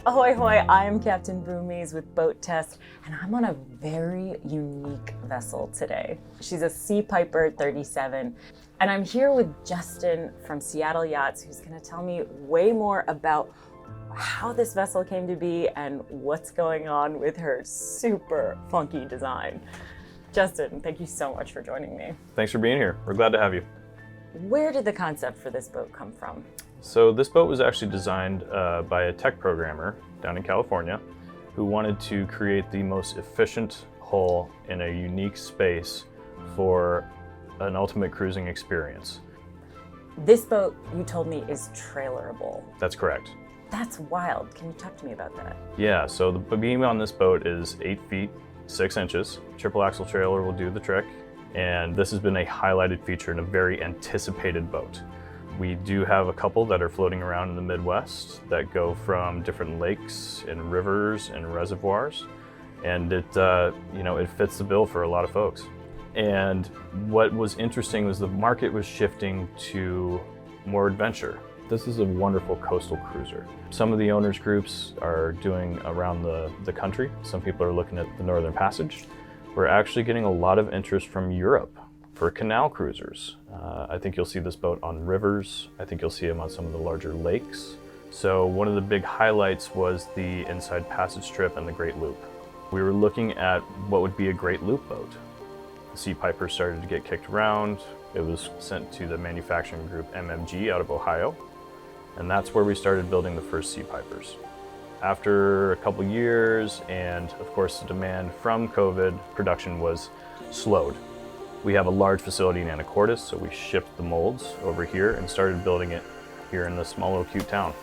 Ahoy hoy, I am Captain Boomies with Boat Test, and I'm on a very unique vessel today. She's a SeaPiper 37, and I'm here with Justin from Seattle Yachts, who's gonna tell me way more about how this vessel came to be and what's going on with her super funky design. Justin, thank you so much for joining me. Thanks for being here. We're glad to have you. Where did the concept for this boat come from? So this boat was actually designed by a tech programmer down in California who wanted to create the most efficient hull in a unique space for an ultimate cruising experience. This boat, you told me, is trailerable. That's correct. That's wild. Can you talk to me about that? Yeah, so the beam on this boat is 8 feet, 6 inches. Triple axle trailer will do the trick. And this has been a highlighted feature in a very anticipated boat. We do have a couple that are floating around in the Midwest that go from different lakes and rivers and reservoirs. And it fits the bill for a lot of folks. And what was interesting was the market was shifting to more adventure. This is a wonderful coastal cruiser. Some of the owners groups are doing around the country. Some people are looking at the Northern Passage. We're actually getting a lot of interest from Europe for canal cruisers. I think you'll see this boat on rivers. I think you'll see them on some of the larger lakes. So one of the big highlights was the inside passage trip and the Great Loop. We were looking at what would be a Great Loop boat. The SeaPiper started to get kicked around. It was sent to the manufacturing group MMG out of Ohio. And that's where we started building the first SeaPipers. After a couple years, and of course the demand from COVID, production was slowed. We have a large facility in Anacortes, so we shipped the molds over here and started building it here in this small little cute town.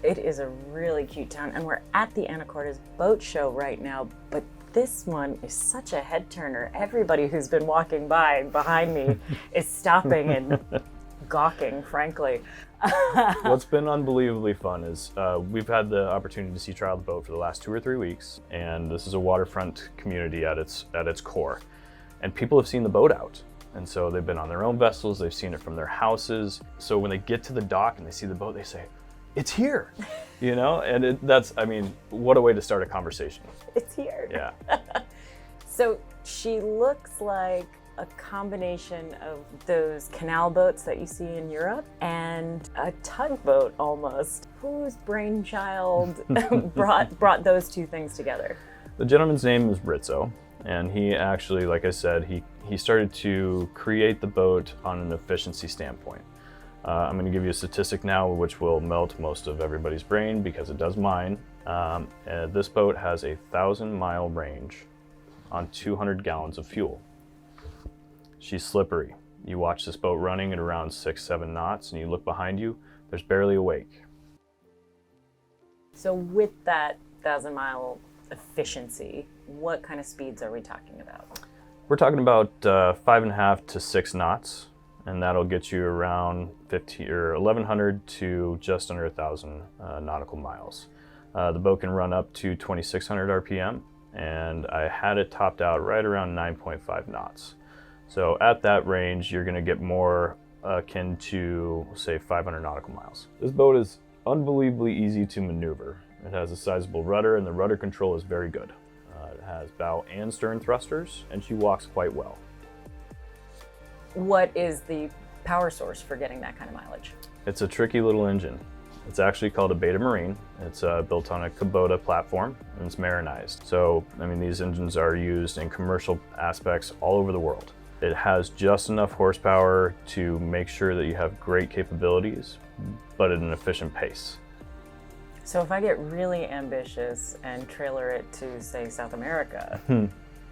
It is a really cute town, and we're at the Anacortes boat show right now, but this one is such a head turner. Everybody who's been walking by behind me is stopping and gawking, frankly. What's been unbelievably fun is we've had the opportunity to sea trial the boat for the last 2 or 3 weeks, and this is a waterfront community at its core. And people have seen the boat out. And so they've been on their own vessels, they've seen it from their houses. So when they get to the dock and they see the boat, they say, "It's here," you know? And what a way to start a conversation. It's here. Yeah. So she looks like a combination of those canal boats that you see in Europe and a tugboat almost. Whose brainchild brought those two things together? The gentleman's name is Rizzo, and he actually, like I said, he started to create the boat on an efficiency standpoint. I'm going to give you a statistic now which will melt most of everybody's brain because it does mine. This boat has a 1,000-mile range on 200 gallons of fuel. She's slippery. You watch this boat running at around 6-7 knots and you look behind you, there's barely a wake. So with that 1,000-mile efficiency, what kind of speeds are we talking about? We're talking about 5.5 to 6 knots, and that'll get you around 1,100 to just under 1,000 nautical miles. The boat can run up to 2,600 RPM, and I had it topped out right around 9.5 knots. So at that range, you're gonna get more akin to, say, 500 nautical miles. This boat is unbelievably easy to maneuver. It has a sizable rudder, and the rudder control is very good. It has bow and stern thrusters, and she walks quite well. What is the power source for getting that kind of mileage? It's a tricky little engine. It's actually called a Beta Marine. It's built on a Kubota platform, and it's marinized. So, these engines are used in commercial aspects all over the world. It has just enough horsepower to make sure that you have great capabilities, but at an efficient pace. So if I get really ambitious and trailer it to, say, South America,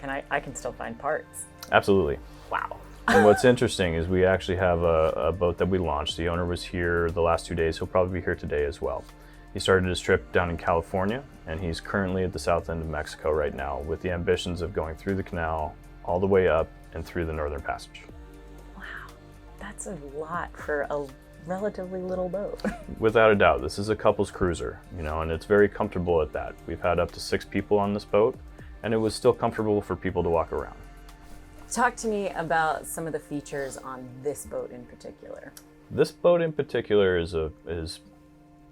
I can still find parts? Absolutely. Wow. And what's interesting is we actually have a boat that we launched. The owner was here the last 2 days. He'll probably be here today as well. He started his trip down in California, and he's currently at the south end of Mexico right now with the ambitions of going through the canal all the way up and through the Northern Passage. Wow, that's a lot for a relatively little boat. Without a doubt, this is a couple's cruiser, and it's very comfortable at that. We've had up to 6 people on this boat, and it was still comfortable for people to walk around. Talk to me about some of the features on this boat in particular. This boat in particular is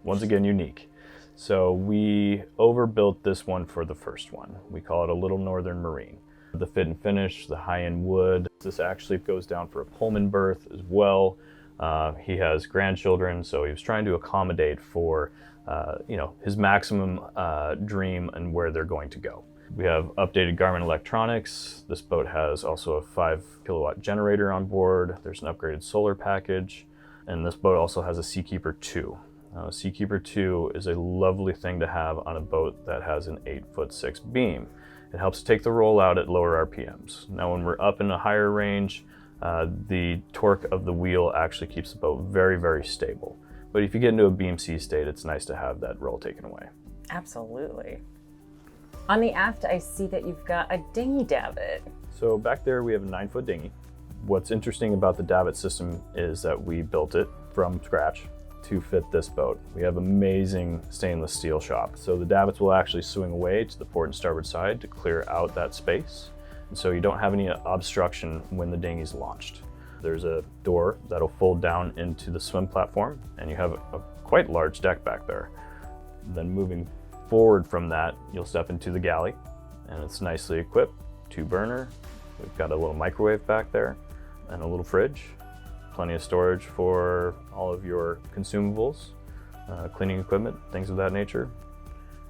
Once again, unique. So we overbuilt this one for the first one. We call it a Little Northern Marine. The fit and finish, the high-end wood. This actually goes down for a Pullman berth as well. He has grandchildren, so he was trying to accommodate for his maximum dream and where they're going to go. We have updated Garmin electronics. This boat has also a 5 kilowatt generator on board. There's an upgraded solar package. And this boat also has a SeaPiper 2. SeaPiper 2 is a lovely thing to have on a boat that has an 8'6" beam. It helps take the roll out at lower RPMs. Now when we're up in a higher range, the torque of the wheel actually keeps the boat very, very stable. But if you get into a beam C state, it's nice to have that roll taken away. Absolutely. On the aft, I see that you've got a dinghy davit. So back there we have a 9-foot dinghy. What's interesting about the davit system is that we built it from scratch to fit this boat. We have amazing stainless steel shop. So the davits will actually swing away to the port and starboard side to clear out that space. And so you don't have any obstruction when the dinghy's launched. There's a door that'll fold down into the swim platform, and you have a quite large deck back there. Then moving forward from that, you'll step into the galley, and it's nicely equipped, 2-burner. We've got a little microwave back there and a little fridge. Plenty of storage for all of your consumables, cleaning equipment, things of that nature.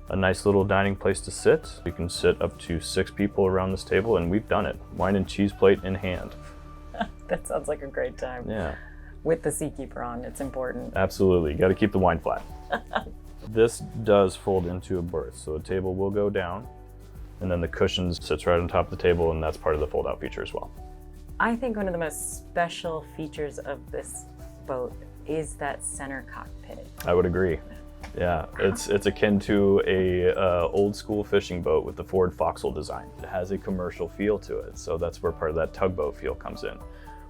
A nice little dining place to sit. You can sit up to 6 people around this table, and we've done it. Wine and cheese plate in hand. That sounds like a great time. Yeah. With the Seakeeper on, it's important. Absolutely, you gotta keep the wine flat. This does fold into a berth, so the table will go down, and then the cushions sits right on top of the table, and that's part of the fold-out feature as well. I think one of the most special features of this boat is that center cockpit. I would agree. Yeah, it's akin to a old school fishing boat with the forward forecastle design. It has a commercial feel to it, so that's where part of that tugboat feel comes in.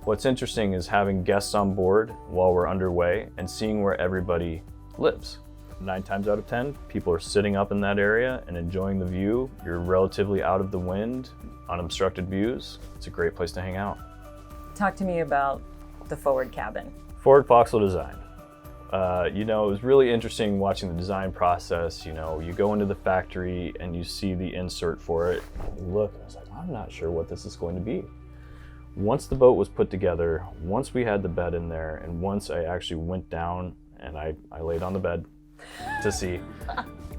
What's interesting is having guests on board while we're underway and seeing where everybody lives. 9 times out of 10, people are sitting up in that area and enjoying the view. You're relatively out of the wind, unobstructed views. It's a great place to hang out. Talk to me about the forward cabin. Forward forecastle design. It was really interesting watching the design process. You go into the factory and you see the insert for it. You look, and I was like, I'm not sure what this is going to be. Once the boat was put together, once we had the bed in there, and once I actually went down and I laid on the bed to see,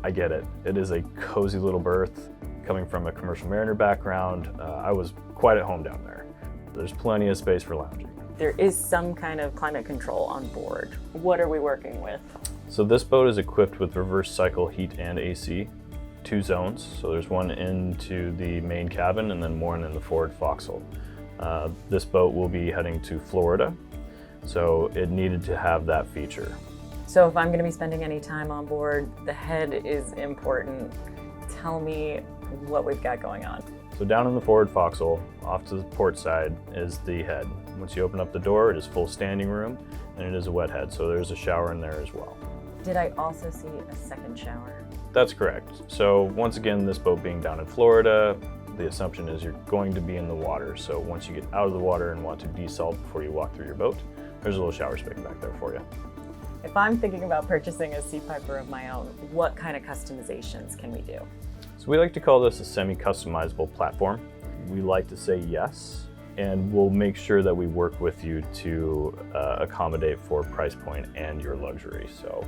I get it. It is a cozy little berth. Coming from a commercial mariner background, I was quite at home down there. There's plenty of space for lounging. There is some kind of climate control on board. What are we working with? So this boat is equipped with reverse cycle heat and AC, 2 zones. So there's one into the main cabin and then one in the forward forecastle. This boat will be heading to Florida, so it needed to have that feature. So if I'm going to be spending any time on board, the head is important. Tell me what we've got going on. So down in the forward forecastle, off to the port side, is the head. Once you open up the door, it is full standing room, and it is a wet head, so there's a shower in there as well. Did I also see a second shower? That's correct. So once again, this boat being down in Florida, the assumption is you're going to be in the water. So once you get out of the water and want to desalt before you walk through your boat, there's a little shower space back there for you. If I'm thinking about purchasing a SeaPiper of my own, what kind of customizations can we do? So we like to call this a semi-customizable platform. We like to say yes, and we'll make sure that we work with you to accommodate for price point and your luxury. So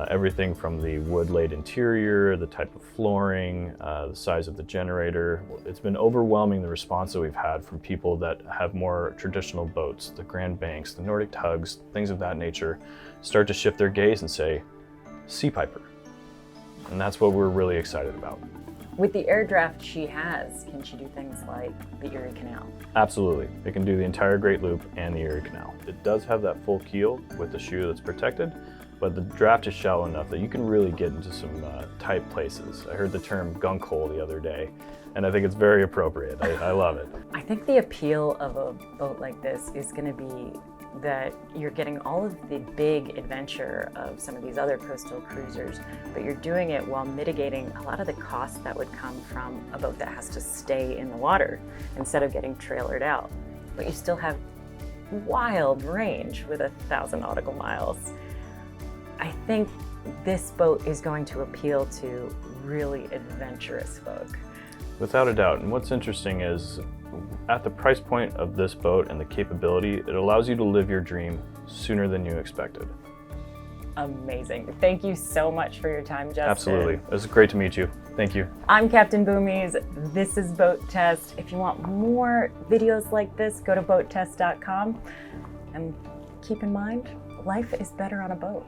everything from the wood-laid interior, the type of flooring, the size of the generator. It's been overwhelming, the response that we've had from people that have more traditional boats, the Grand Banks, the Nordic tugs, things of that nature, start to shift their gaze and say, SeaPiper. And that's what we're really excited about. With the air draft she has, can she do things like the Eerie Canal? Absolutely. It can do the entire Great Loop and the Eerie Canal. It does have that full keel with the shoe that's protected, but the draft is shallow enough that you can really get into some tight places. I heard the term gunk hole the other day, and I think it's very appropriate. I love it. I think the appeal of a boat like this is going to be that you're getting all of the big adventure of some of these other coastal cruisers, but you're doing it while mitigating a lot of the costs that would come from a boat that has to stay in the water instead of getting trailered out. But you still have wild range with 1,000 nautical miles. I think this boat is going to appeal to really adventurous folk. Without a doubt. And what's interesting is at the price point of this boat and the capability, it allows you to live your dream sooner than you expected. Amazing. Thank you so much for your time, Justin. Absolutely. It was great to meet you. Thank you. I'm Captain Boomies. This is Boat Test. If you want more videos like this, go to BoatTEST.com. And keep in mind, life is better on a boat.